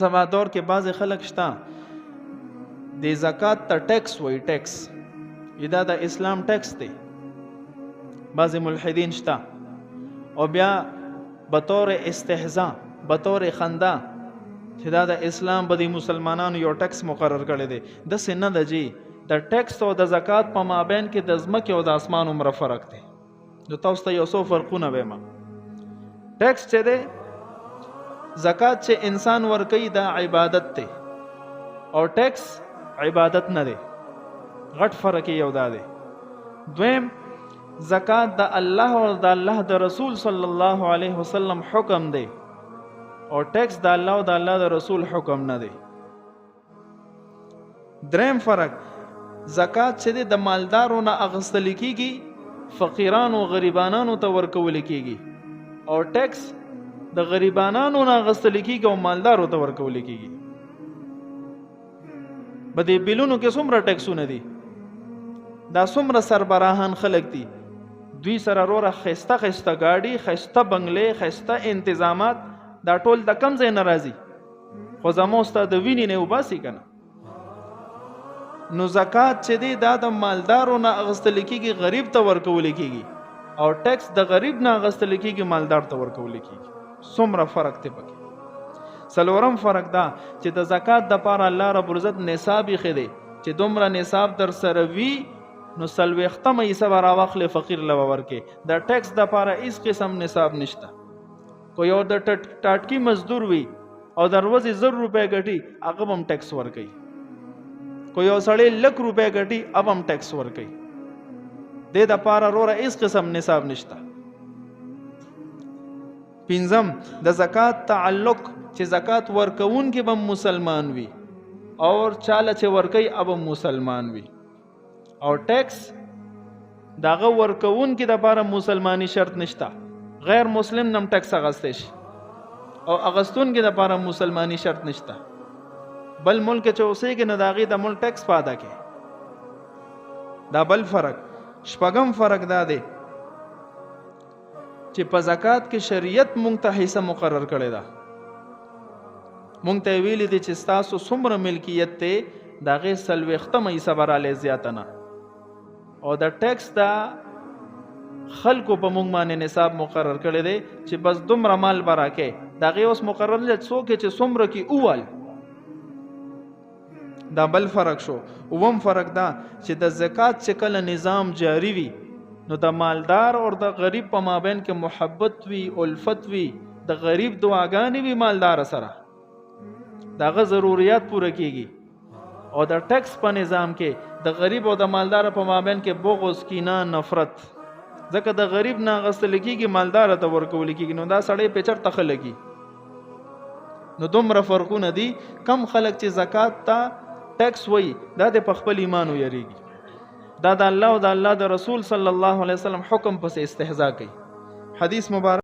سبا دور کې بعض خلک شته د زکات ته ټیکس وای ټیکس دا د اسلام ټیکس دی. بعض ملحدین شته او بیا بطور استهزاء بطور خندا چې دا د اسلام به د مسلمانانو یو ټیکس مقرر کړی دی. داسې نه ده جی، د ټیکس او د زکات په مابین کې د ځمکې او د اسمان عمره فرق دی. نو تاسو ته یو څو فرقونه وایم. ټیکس چې دی، زکات چې انسان ورکوي دا عبادت دی او ټیکس عبادت نه دی. غټ فرق یو دا دی. دویم، زکات د الله او د الله د رسول صلی الله علیه وسلم حکم دی او ټیکس د الله او د الله د رسول حکم نه دی. دریم فرق، زکات چې د مالدارو نه اخیستل کیږي، فقیرانو غریبانو ته ورکول کیږي، او ټیکس د غریبانو نه اخیستل کیږي او مالدارو ته ورکول کیږي. په دې بیلونو کې څومره ټیکسونه دي، دا څومره سربراهان خلک دي، دوی سره روره خسته خسته گاډي، خسته بنگلې، خسته انتظامات، دا ټول د کم ځای نه راځي، خو زموږ ستا د وینې نه وباسي که نه. نو زکات چې دی دا د مالدارو نه اخیستل کیږي، غریب ته ورکول کیږي، او ټیکس د غریب نه اخیستل کیږي، مالدار ته ورکول کیږي. څومره فرق دی پکې. څلورم فرق دا چې د زکات دپاره الله رب العزت نصاب ایښی دی چې دومره نصاب در سره وي نو څلوېښتمه حصه به راواخلې فقیر له به ورکې. د ټیکس دپاره هېڅ قسم نصاب نشته. کو یو د ټاټکي مزدور وي او د ورځې 1,000 روپۍ ګټي، هغه به هم ټیکس ورکوي. کو یو سړی 1,00,000 روپۍ ګټي، هغه هم ټیکس ورکوي. دې دپاره وروره هېڅ قسم نصاب نشته. پنځم، د زکات تعلق چې زکات ورکوونکي به مسلمان وي او چاله چې ورکوي هغه مسلمان وي، او ټیکس د هغه ورکوونکي دپاره مسلماني شرط نشته. غیر مسلم نم ټیکس اخیستی شي او اخیستونکي دپاره مسلماني شرط نشته. بل ملک چې اوسېږي نو د هغې د ملک ټیکس په ادا کوي. دا بل فرق. شپږم فرق دا دی چې په زکات کې شریعت مونږ ته حصه مقرر کړې ده. مونږ ته ویلي دي چې ستاسو څومره ملکیت دی د هغې 40 حصه به رالی زیاته نه، او د ټیکس د خلکو په مونږ باندې نصاب مقرر کړی دی چې بس دومره مال به راکې. د هغې اوس مقرر دی څوک چې څومره کې اوول. دا بل فرق شو. اووم فرق دا چې د زکات چې کله نظام جاری وي نو د مالدار او د غریب په مابین کې محبت وي، الفت وي، د غریب دعاګانې وي مالدار سره، دغه ضرورت پوره کیږي. او د ټیکس په نظام کې د غریب او د مالدار په مابین کې بغض، کینه، نفرت، ځکه د غریب نه اخیستل کیږي، مالدار ته ورکول کیږي، نو دا سړی په چرته ښه لګي. نو دومره فرقونه دي. کم خلک چې زکات ته ټیکس وایي دا د په خپل ایمان ویریږي، دا د الله او د الله د رسول صلی الله علیه وسلم حکم پسې استهزاء کوي. حدیث مبارک